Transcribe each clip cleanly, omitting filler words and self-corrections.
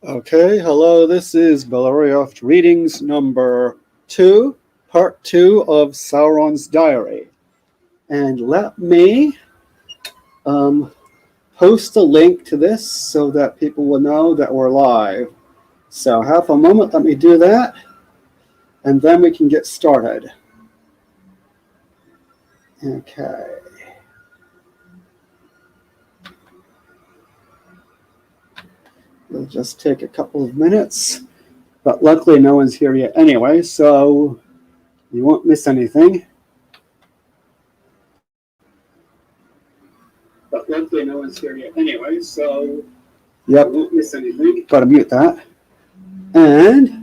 Okay, hello, this is Balerioffed Readings number 2, part 2 of Sauron's Diary. And let me post a link to this so that people will know that we're live. So have a moment, let me do that, and then we can get started. Okay. It'll just take a couple of minutes, but luckily no one's here yet anyway, so you won't miss anything. But luckily no one's here yet anyway, so yep, you won't miss anything. Gotta mute that. And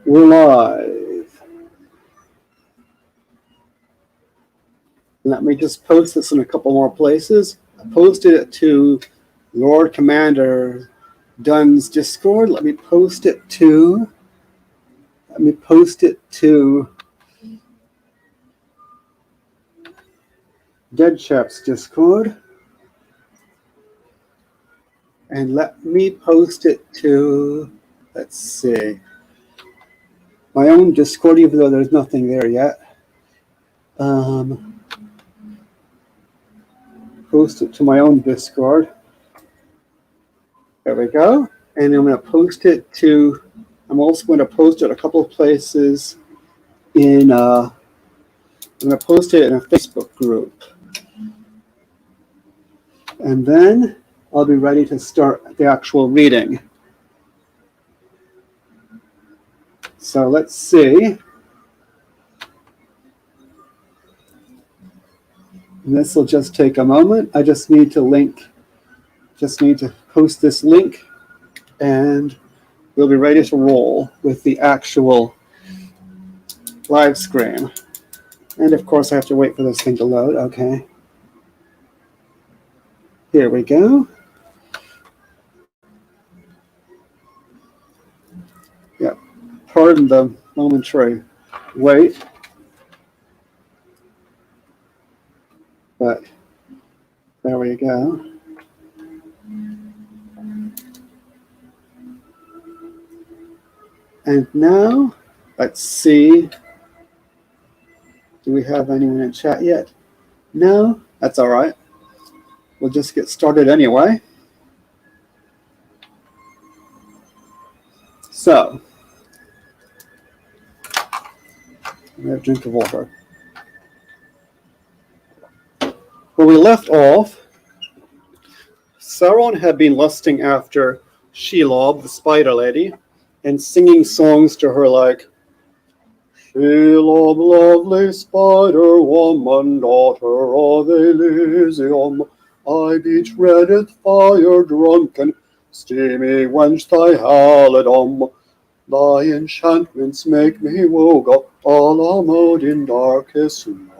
we're live. Let me just post this in a couple more places. I posted it to Lord Commander Dunn's Discord. Let me post it to Dead Chap's Discord. And let me post it to, let's see, my own Discord, even though there's nothing there yet. Post it to my own Discord. There we go. And I'm going to post it to, I'm also going to post it a couple of places in, I'm going to post it in a Facebook group. And then I'll be ready to start the actual reading. So let's see. And this will just take a moment. I just need to post this link, and we'll be ready to roll with the actual live stream. And of course, I have to wait for this thing to load. Okay. Here we go. Yeah. Pardon the momentary wait. But there we go. And now, let's see. Do we have anyone in chat yet? No, that's all right. We'll just get started anyway. So, I'm going to drink of water. Where we left off, Sauron had been lusting after Shelob, the spider lady, and singing songs to her like, Shelob, lovely spider woman, daughter of Elysium, I be dreaded fire drunken, steamy wench thy halidom. Thy enchantments make me woga, all a mode in darkest night.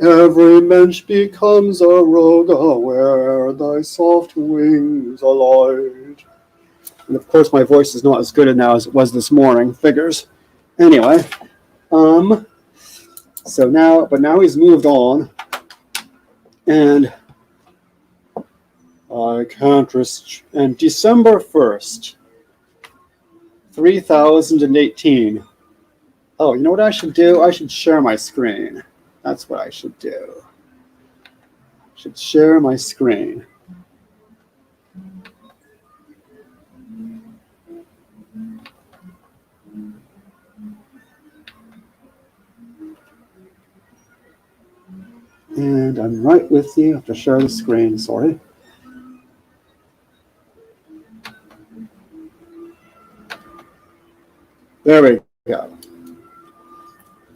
Every mensch becomes a roga where thy soft wings alight. And of course my voice is not as good now as it was this morning, figures. Anyway, so now he's moved on, and I can't and December 1st, 3018. Oh, you know what I should do? I should share my screen. That's what I should do. I should share my screen. And I'm right with you. I have to share the screen, sorry. There we go.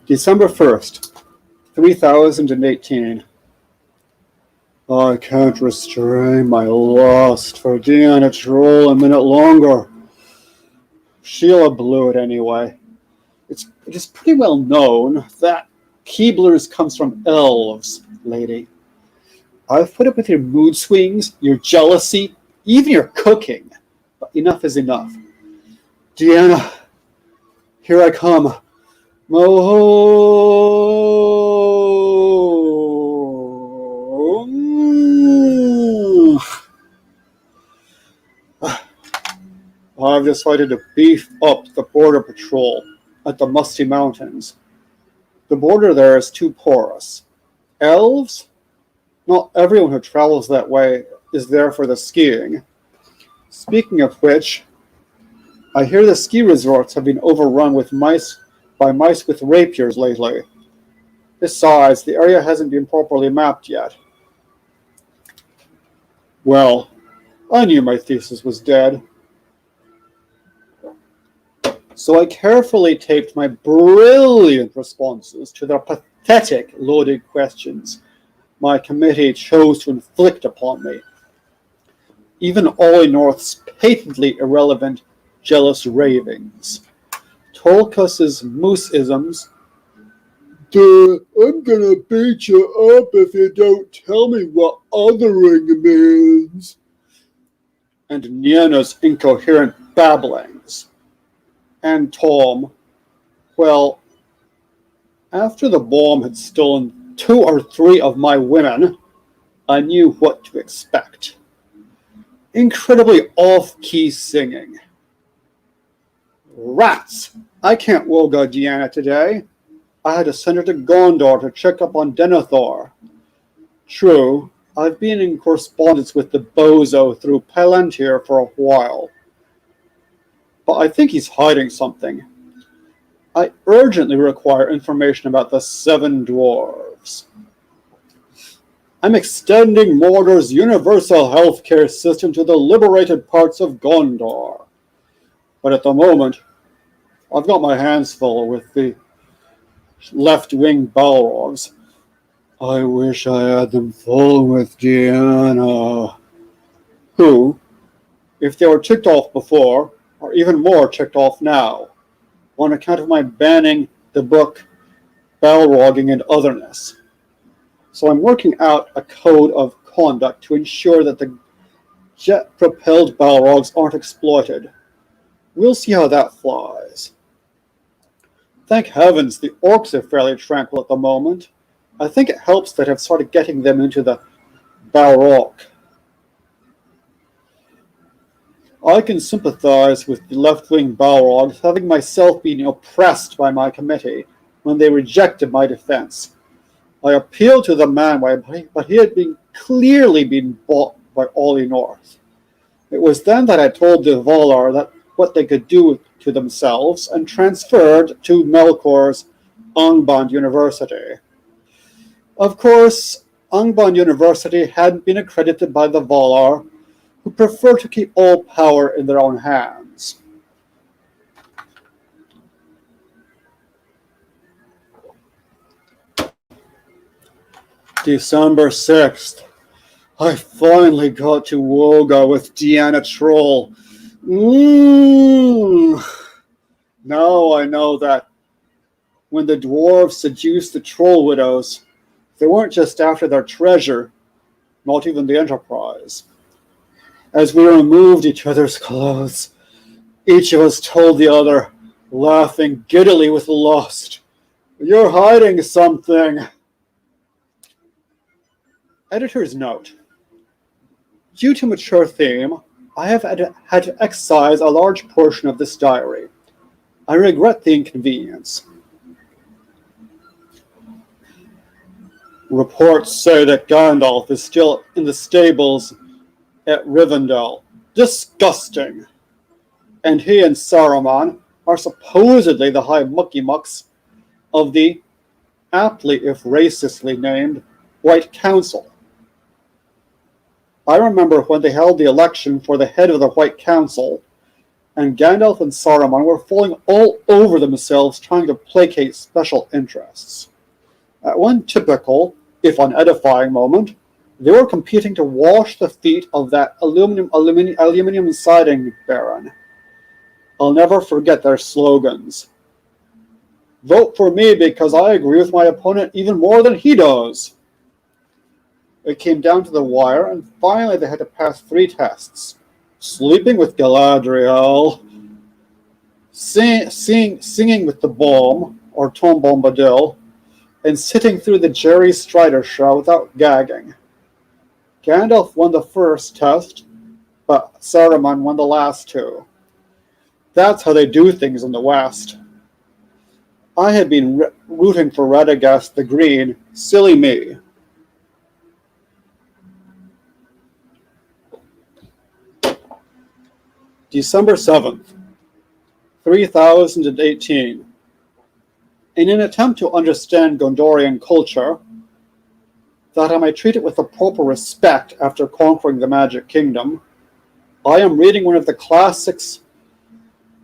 December 1st. 3018. I can't restrain my lust for being a troll a minute longer. Sheila blew it anyway. It is pretty well known that Keeblers comes from elves, lady. I've put up with your mood swings, your jealousy, Even your cooking. But enough is enough. Deanna, here I come. I've decided to beef up the border patrol at the Musty Mountains. The border there is too porous. Elves? Not everyone who travels that way is there for the skiing. Speaking of which, I hear the ski resorts have been overrun with mice with rapiers lately. Besides, the area hasn't been properly mapped yet. Well, I knew my thesis was dead. So I carefully taped my brilliant responses to the pathetic loaded questions my committee chose to inflict upon me. Even Ollie North's patently irrelevant jealous ravings. Tolkus's moose-isms. I'm gonna beat you up if you don't tell me what othering means. And Niana's incoherent babblings. And Tom, well, after the bomb had stolen 2 or 3 of my women, I knew what to expect. Incredibly off-key singing. Rats! I can't Wolga Deanna today. I had to send her to Gondor to check up on Denethor. True, I've been in correspondence with the bozo through Palantir for a while. But I think he's hiding something. I urgently require information about the 7 dwarves. I'm extending Mordor's universal healthcare system to the liberated parts of Gondor. But at the moment, I've got my hands full with the left-wing Balrogs. I wish I had them full with Deanna. Who, if they were ticked off before, are even more ticked off now, on account of my banning the book Balrogging and Otherness. So I'm working out a code of conduct to ensure that the jet-propelled Balrogs aren't exploited. We'll see how that flies. Thank heavens the orcs are fairly tranquil at the moment. I think it helps that I've started getting them into the Balrog. I can sympathize with the left-wing Balrogs, having myself been oppressed by my committee when they rejected my defense. I appealed to the man, but he had clearly been bought by Ollie North. It was then that I told the Valar that what they could do to themselves and transferred to Melkor's Angband University. Of course, Angband University hadn't been accredited by the Valar, who prefer to keep all power in their own hands. December 6th. I finally got to Woga with Deanna Troll. Now I know that when the dwarves seduced the troll widows, they weren't just after their treasure, not even the Enterprise. As we removed each other's clothes, each of us told the other, laughing giddily with lust, "You're hiding something." Editor's note. Due to mature theme, I have had to excise a large portion of this diary. I regret the inconvenience. Reports say that Gandalf is still in the stables at Rivendell. Disgusting. And he and Saruman are supposedly the high mucky-mucks of the, aptly if racistly named, White Council. I remember when they held the election for the head of the White Council, and Gandalf and Saruman were falling all over themselves trying to placate special interests. At one typical, if unedifying moment, they were competing to wash the feet of that aluminum siding baron. I'll never forget their slogans. Vote for me because I agree with my opponent even more than he does. It came down to the wire, and finally they had to pass 3 tests. sleeping with Galadriel, singing with the Baum, or Tom Bombadil, and sitting through the Jerry Strider show without gagging. Gandalf won the first test, but Saruman won the last two. That's how they do things in the West. I had been rooting for Radagast the Green. Silly me. December 7th, 3018. In an attempt to understand Gondorian culture, that I might treat it with the proper respect after conquering the Magic Kingdom, I am reading one of the classics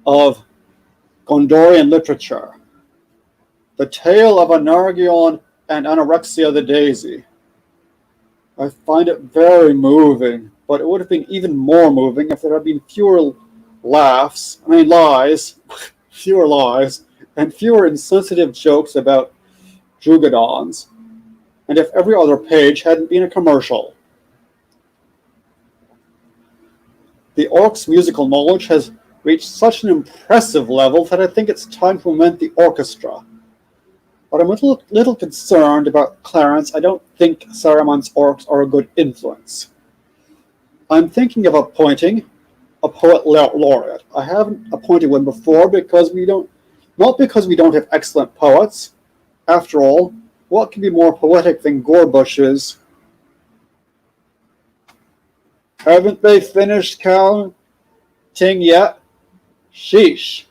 of Gondorian literature, The Tale of Anargion and Anorexia the Daisy. I find it very moving, but it would have been even more moving if there had been fewer lies, fewer lies, and fewer insensitive jokes about Drugadons, and if every other page hadn't been a commercial. The orcs' musical knowledge has reached such an impressive level that I think it's time to invent the orchestra. But I'm a little concerned about Clarence. I don't think Saruman's orcs are a good influence. I'm thinking of appointing a poet laureate. I haven't appointed one before not because we don't have excellent poets. After all, what can be more poetic than Gorbush's "Haven't they finished counting yet? Sheesh."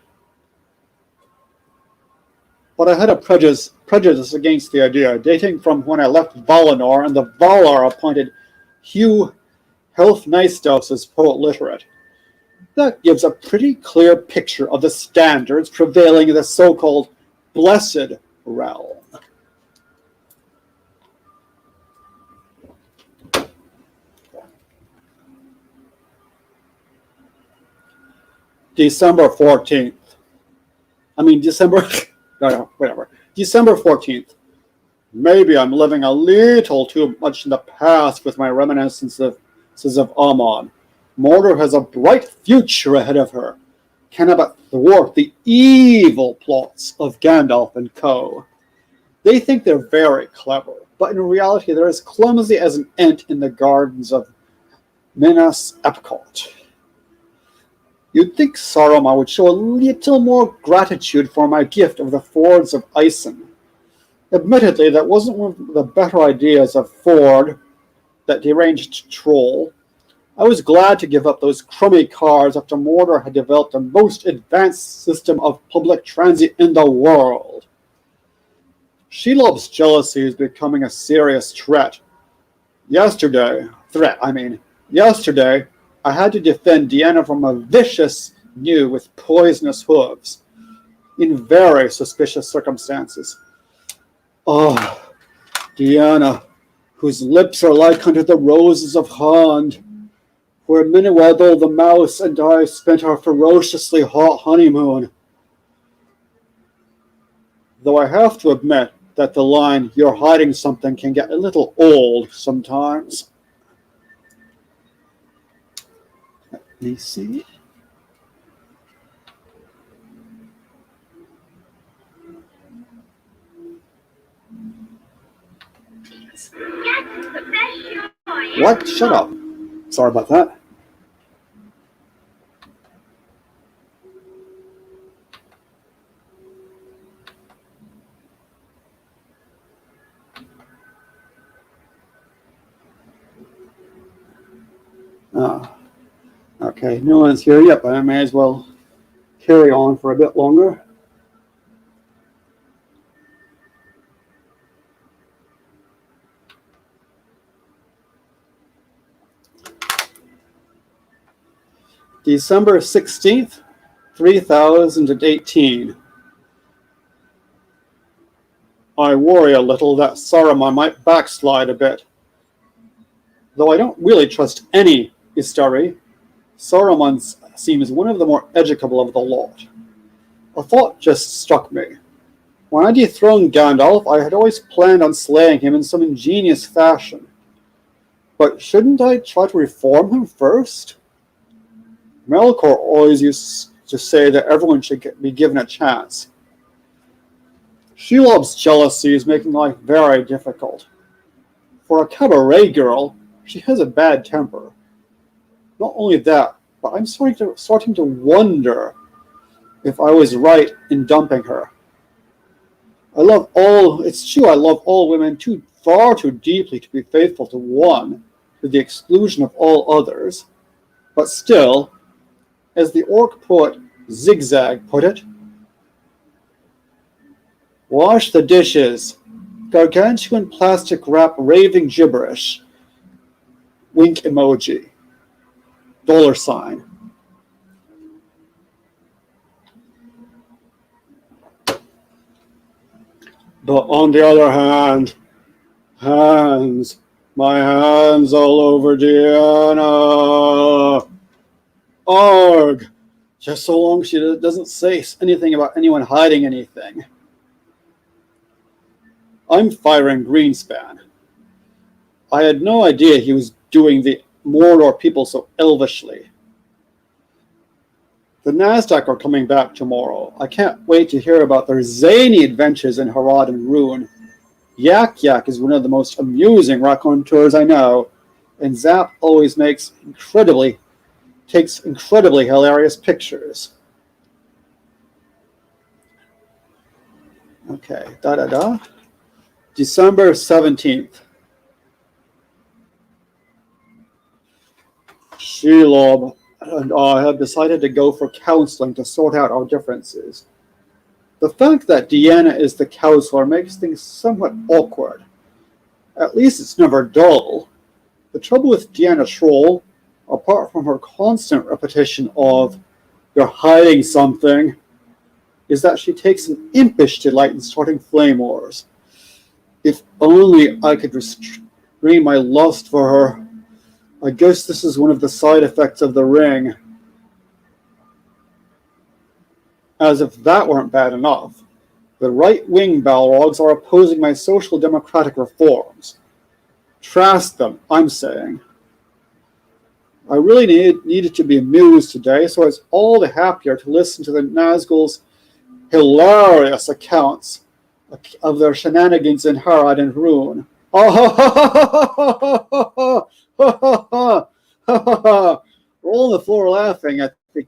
But I had a prejudice against the idea, dating from when I left Valinor and the Valar appointed Hugh Health-Nicedos as poet laureate. That gives a pretty clear picture of the standards prevailing in the so-called Blessed Realm. December 14th. December 14th. Maybe I'm living a little too much in the past with my reminiscences of Amon. Mordor has a bright future ahead of her. Can I but thwart the evil plots of Gandalf and co. They think they're very clever, but in reality they're as clumsy as an ant in the gardens of Minas Epcot. You'd think Saruman would show a little more gratitude for my gift of the Fords of Isen. Admittedly, that wasn't one of the better ideas of Ford, that deranged troll. I was glad to give up those crummy cars after Mordor had developed the most advanced system of public transit in the world. Shelob's jealousy is becoming a serious threat. Yesterday, I had to defend Deanna from a vicious gnu with poisonous hooves, in very suspicious circumstances. Oh, Deanna, whose lips are like unto the roses of Hond, where Miniwethel the mouse and I spent our ferociously hot honeymoon. Though I have to admit that the line, "You're hiding something," can get a little old sometimes. Let me see. What? Shut up. Sorry about that. Okay, no one's here yet, but I may as well carry on for a bit longer. December 16th, 3018. I worry a little that Saruman might backslide a bit. Though I don't really trust any Istari, Saruman seems one of the more educable of the lot. A thought just struck me. When I dethroned Gandalf, I had always planned on slaying him in some ingenious fashion. But shouldn't I try to reform him first? Melkor always used to say that everyone should be given a chance. Shelob's jealousy is making life very difficult. For a cabaret girl, she has a bad temper. Not only that, but I'm starting to wonder if I was right in dumping her. It's true I love all women far too deeply to be faithful to one, to the exclusion of all others. But still, as the orc poet Zigzag put it, wash the dishes, gargantuan plastic wrap raving gibberish, wink emoji, $. But on the other hand, hands, my hands all over Deanna. Arg! Just so long as she doesn't say anything about anyone hiding anything. I'm firing Greenspan. I had no idea he was doing the Mordor people so elvishly. The Nasdaq are coming back tomorrow. I can't wait to hear about their zany adventures in Harad and Rune. Yak Yak is one of the most amusing raconteurs I know, and Zap always takes incredibly hilarious pictures. Okay, December 17th. Shelob and I have decided to go for counseling to sort out our differences. The fact that Deanna is the counselor makes things somewhat awkward. At least it's never dull. The trouble with Deanna Troll, apart from her constant repetition of, "You're hiding something," is that she takes an impish delight in starting flame wars. If only I could restrain my lust for her. I guess this is one of the side effects of the ring. As if that weren't bad enough, the right-wing Balrogs are opposing my social democratic reforms. Trust them, I'm saying. I really needed to be amused today, so I was all the happier to listen to the Nazgul's hilarious accounts of their shenanigans in Harad and Rune. Roll on the floor laughing at the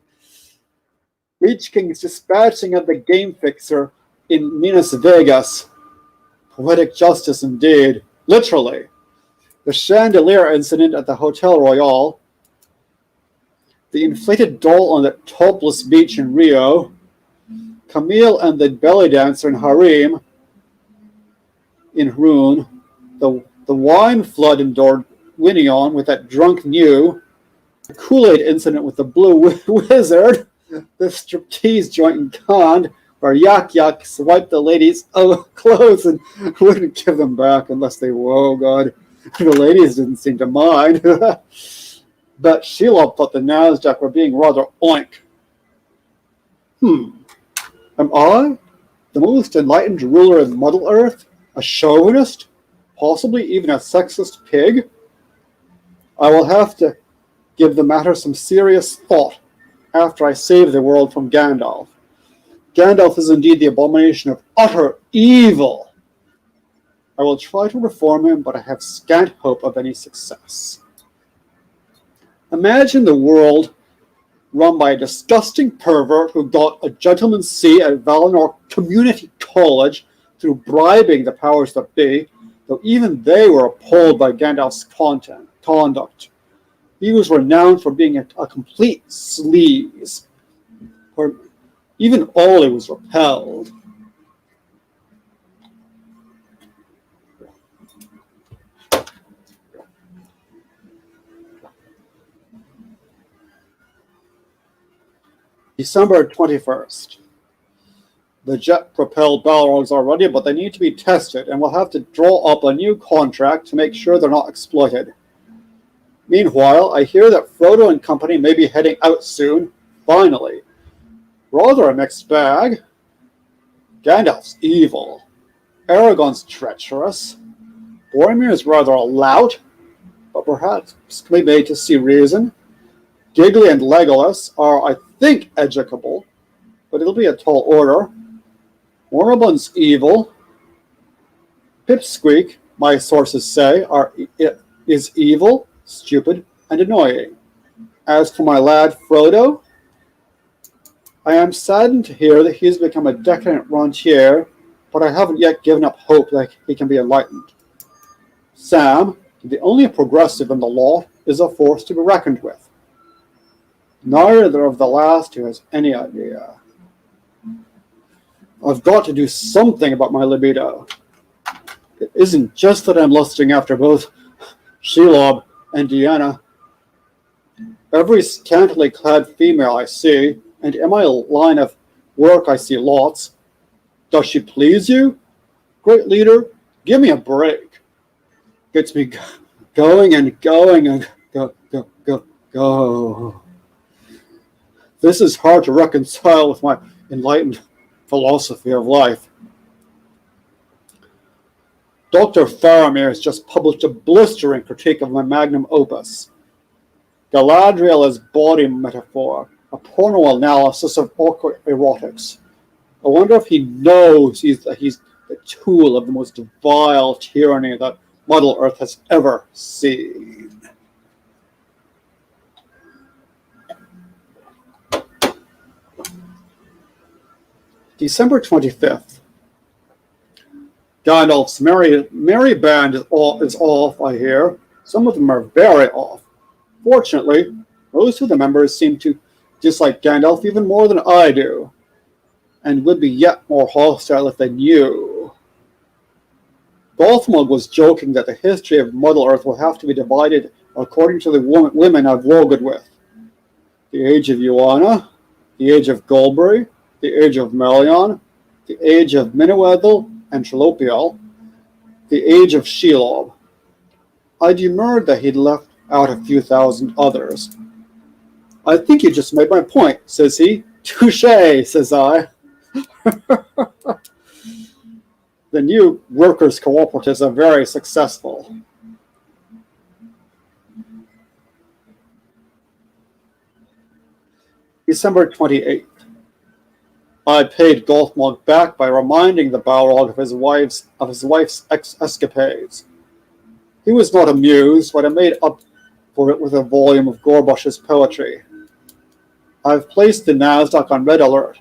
Leech King's dispatching of the game fixer in Minas Vegas. Poetic justice indeed. Literally. The chandelier incident at the Hotel Royale. The inflated doll on the topless beach in Rio. Camille and the belly dancer in Harim in Rune. The wine flood in Dorwinion with that drunk New. The Kool-Aid incident with the Blue Wizard. The striptease joint in Kand, where Yak Yak swiped the ladies' clothes and wouldn't give them back unless they whoa God. The ladies didn't seem to mind. But Shelob thought the Nasdaq were being rather oink. Am I, the most enlightened ruler in Muddle Earth, a chauvinist, possibly even a sexist pig? I will have to give the matter some serious thought after I save the world from Gandalf. Gandalf is indeed the abomination of utter evil. I will try to reform him, but I have scant hope of any success. Imagine the world run by a disgusting pervert who got a gentleman's C at Valinor Community College through bribing the powers that be, though even they were appalled by Gandalf's conduct. He was renowned for being a complete sleaze, where even Ollie was repelled. December 21st. The jet-propelled Balrogs are ready, but they need to be tested, and we'll have to draw up a new contract to make sure they're not exploited. Meanwhile, I hear that Frodo and company may be heading out soon, finally. Rather a mixed bag. Gandalf's evil. Aragorn's treacherous. Boromir's rather a lout, but perhaps can be made to see reason. Gigli and Legolas are, I think, educable, but it'll be a tall order. Moribund's evil. Pipsqueak, my sources say, is evil, stupid, and annoying. As for my lad Frodo, I am saddened to hear that he's become a decadent rentier, but I haven't yet given up hope that he can be enlightened. Sam, the only progressive in the lot, is a force to be reckoned with. Neither of the last two has any idea. I've got to do something about my libido. It isn't just that I'm lusting after both Shelob and Deanna. Every scantily clad female I see, and in my line of work I see lots. Does she please you? Great leader, give me a break. Gets me going and going and go. This is hard to reconcile with my enlightened philosophy of life. Dr. Faramir has just published a blistering critique of my magnum opus, Galadriel as Body Metaphor, a porno analysis of erotics. I wonder if he knows that he's the tool of the most vile tyranny that Middle Earth has ever seen. December 25th. Gandalf's merry band is off, I hear. Some of them are very off. Fortunately, most of the members seem to dislike Gandalf even more than I do, and would be yet more hostile if they knew. Gothmog was joking that the history of Middle-earth will have to be divided according to the women I've wogged with. The age of Yuana, the age of Golbury, the age of Melion, the age of Minowethel and Trelopiel, the age of Shelob. I demurred that he'd left out a few thousand others. I think you just made my point, says he. Touché, says I. The new workers' cooperatives are very successful. December 28th. I paid Gothmog back by reminding the Balrog of his wife's escapades. He was not amused, but I made up for it with a volume of Gorbush's poetry. I've placed the Nasdaq on red alert.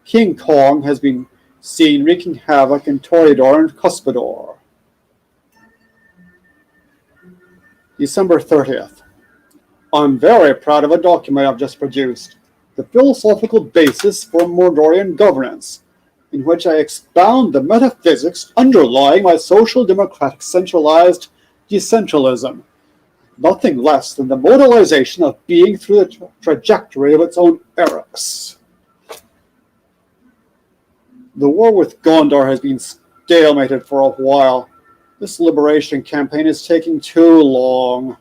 King Kong has been seen wreaking havoc in Toreador and Cuspidor. December 30th. I'm very proud of a document I've just produced, The Philosophical Basis for Mordorian Governance, in which I expound the metaphysics underlying my social democratic centralized decentralism, nothing less than the modalization of being through the trajectory of its own eras. The war with Gondor has been stalemated for a while. This liberation campaign is taking too long.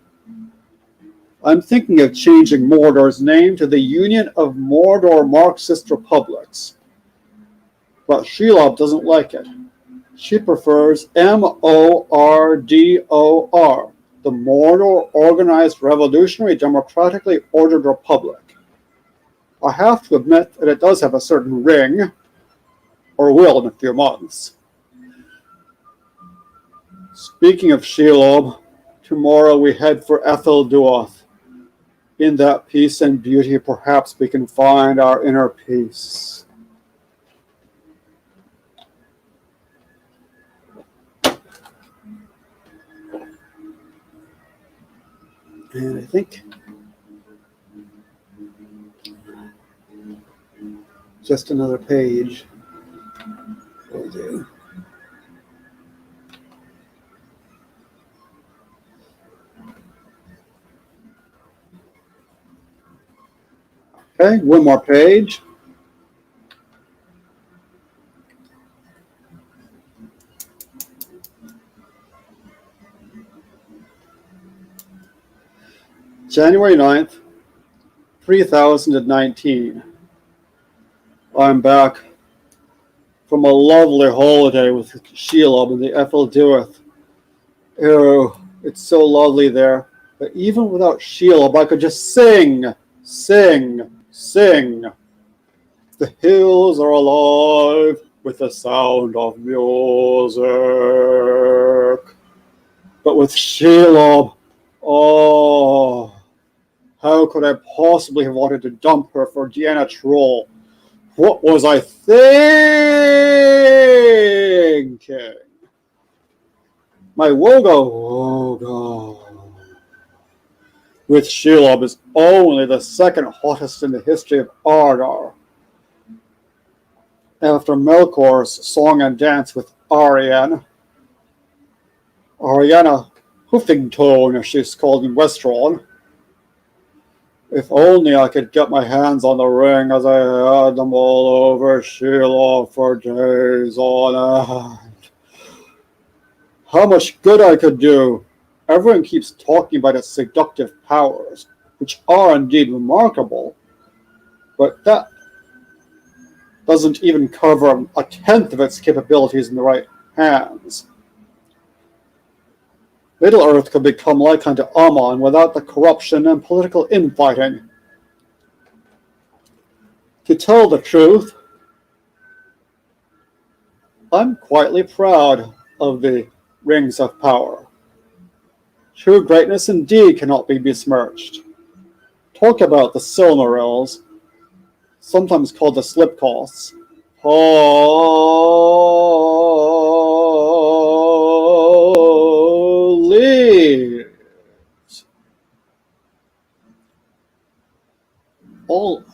I'm thinking of changing Mordor's name to the Union of Mordor Marxist Republics. But Shelob doesn't like it. She prefers Mordor, the Mordor Organized Revolutionary Democratically Ordered Republic. I have to admit that it does have a certain ring, or will in a few months. Speaking of Shelob, tomorrow we head for Ethelduath. In that peace and beauty, perhaps we can find our inner peace. And I think just another page will do. Okay, one more page. January 9th, 3019. I'm back from a lovely holiday with Shelob in the Ethelduath. Oh, it's so lovely there. But even without Shelob, I could just sing Sing, sing. The hills are alive with the sound of music. But with Shelob, oh, how could I possibly have wanted to dump her for Deanna Troll? What was I thinking? My Wogo with Shelob is only the second hottest in the history of Ardar. After Melkor's song and dance with Arianna Huffington, as she's called in Westron. If only I could get my hands on the ring as I had them all over Shelob for days on end. How much good I could do. Everyone keeps talking about its seductive powers, which are indeed remarkable, but that doesn't even cover a tenth of its capabilities in the right hands. Middle-earth could become like unto Ammon without the corruption and political infighting. To tell the truth, I'm quietly proud of the Rings of Power. True greatness indeed cannot be besmirched. Talk about the Silmarils, sometimes called the Slipcosts. Holy!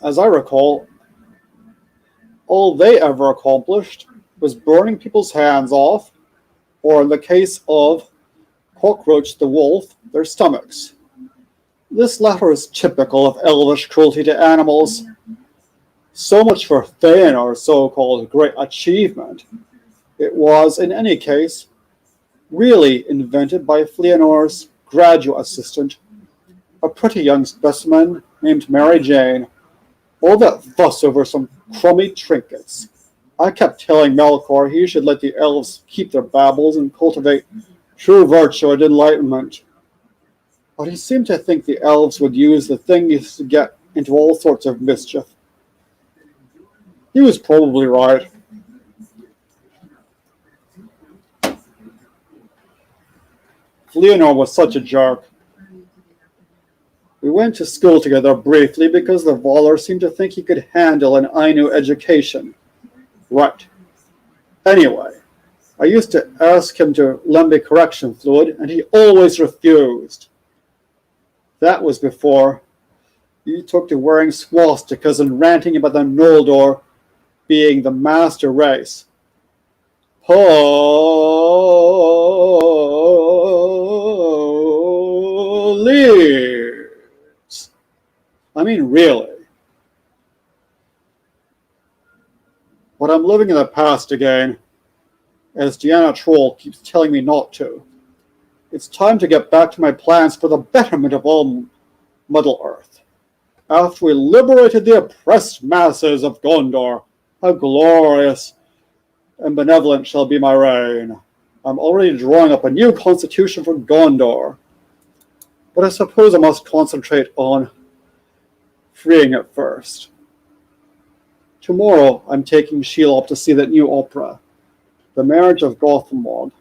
As I recall, all they ever accomplished was burning people's hands off, or in the case of Cockroach the Wolf, their stomachs. This latter is typical of elvish cruelty to animals. So much for Feanor's so-called great achievement. It was, in any case, really invented by Fëanor's graduate assistant, a pretty young specimen named Mary Jane. All that fuss over some crummy trinkets. I kept telling Melkor he should let the elves keep their babbles and cultivate true virtue and enlightenment. But he seemed to think the elves would use the things to get into all sorts of mischief. He was probably right. Fëanor was such a jerk. We went to school together briefly because the Valar seemed to think he could handle an Ainu education. Right. Anyway, I used to ask him to lend me correction fluid, and he always refused. That was before he took to wearing swastikas and ranting about the Noldor being the master race. Please. I mean, really. But I'm living in the past again, as Deanna Troll keeps telling me not to. It's time to get back to my plans for the betterment of all Middle-earth. After we liberated the oppressed masses of Gondor, how glorious and benevolent shall be my reign. I'm already drawing up a new constitution for Gondor, but I suppose I must concentrate on freeing it first. Tomorrow I'm taking Shelob to see that new opera, The Marriage of Gothamog.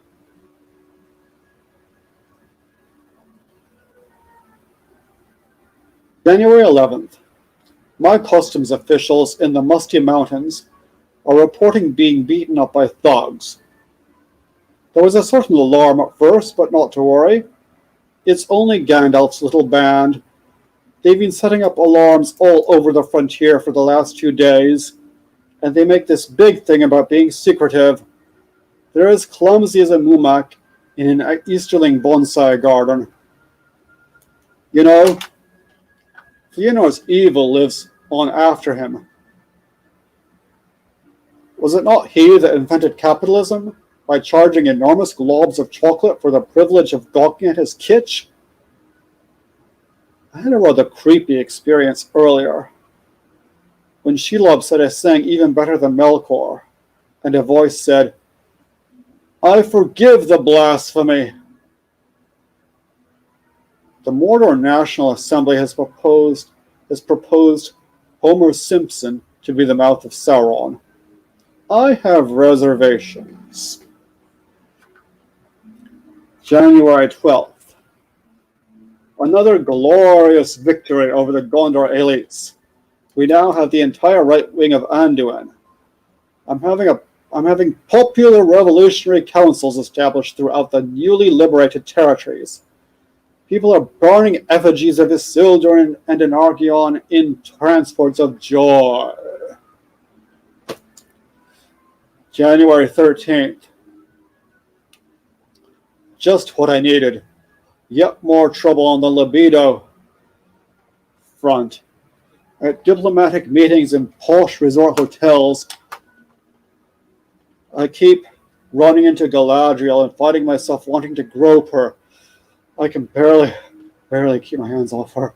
January 11th. My customs officials in the Musty Mountains are reporting being beaten up by thugs. There was a certain alarm at first, but not to worry. It's only Gandalf's little band. They've been setting up alarms all over the frontier for the last 2 days, and they make this big thing about being secretive. They're as clumsy as a mumak in an Easterling bonsai garden. You know, Fëanor's evil lives on after him. Was it not he that invented capitalism by charging enormous globs of chocolate for the privilege of gawking at his kitsch? I had a rather creepy experience earlier, when Shelob said I sang even better than Melkor, and a voice said, "I forgive the blasphemy." The Mordor National Assembly has proposed has proposed Homer Simpson to be the mouth of Sauron. I have reservations. January 12th. Another glorious victory over the Gondor elites. We now have the entire right wing of Anduin. I'm having popular revolutionary councils established throughout the newly liberated territories. People are burning effigies of Isildur and Enargion in transports of joy. January 13th. Just what I needed. Yet more trouble on the libido front. At diplomatic meetings in posh resort hotels, I keep running into Galadriel and finding myself wanting to grope her. I can barely keep my hands off her.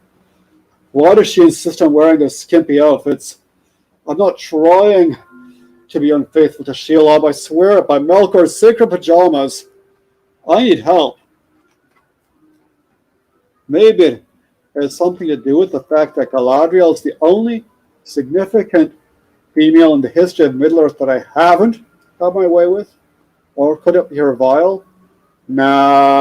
Why does she insist on wearing those skimpy outfits? I'm not trying to be unfaithful to Shelob, I swear it by Melkor's sacred pajamas. I need help. Maybe it has something to do with the fact that Galadriel is the only significant female in the history of Middle-earth that I haven't had my way with. Or could it be her vial? Nah.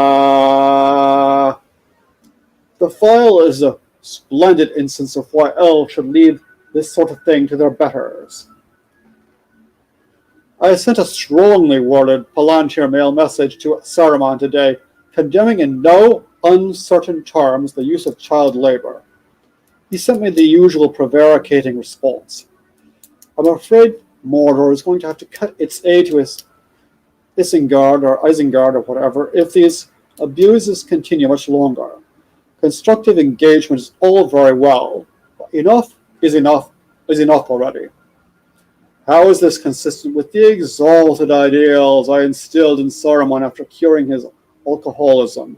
The vial is a splendid instance of why elves should leave this sort of thing to their betters. I sent a strongly worded Palantir mail message to Saruman today, condemning in no uncertain terms the use of child labor. He sent me the usual prevaricating response. I'm afraid Mordor is going to have to cut its aid to Isengard or whatever if these abuses continue much longer. Constructive engagement is all very well, but enough is enough already. How is this consistent with the exalted ideals I instilled in Saruman after curing his alcoholism?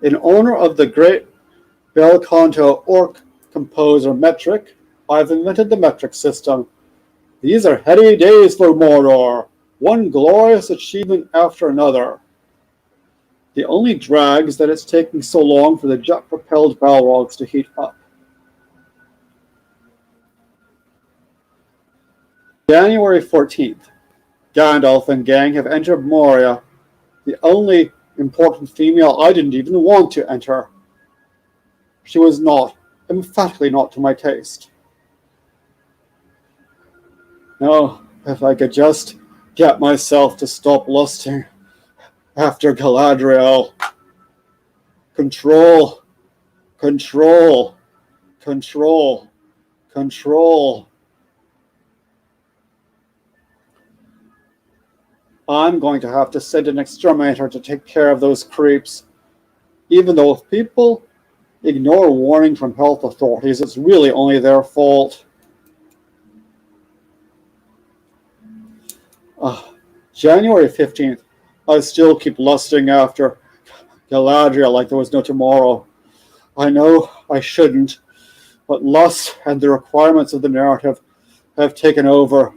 In honor of the great bel canto orc composer Metric, I've invented the metric system. These are heady days for Mordor, one glorious achievement after another. The only drag is that it's taking so long for the jet-propelled Balrogs to heat up. January 14th. Gandalf and gang have entered Moria, the only important female I didn't even want to enter. She was emphatically not to my taste. No, if I could just get myself to stop lusting after Galadriel. Control, control, control, control. I'm going to have to send an exterminator to take care of those creeps. Even though if people ignore warning from health authorities, it's really only their fault. January 15th, I still keep lusting after Galadriel like there was no tomorrow. I know I shouldn't, but lust and the requirements of the narrative have taken over.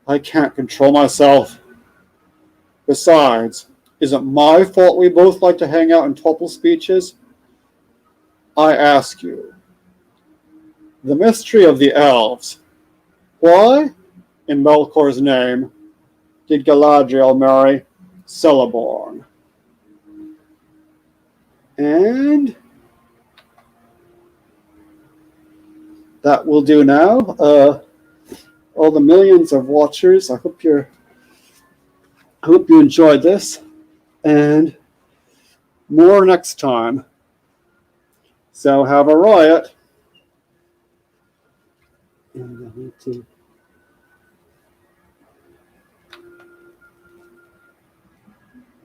I can't control myself. Besides, is it my fault we both like to hang out and topple speeches? I ask you. The mystery of the elves. Why, in Melkor's name, did Galadriel marry Celeborn? And that will do now. All the millions of watchers, I hope you enjoyed this, and more next time. So have a riot. And I need to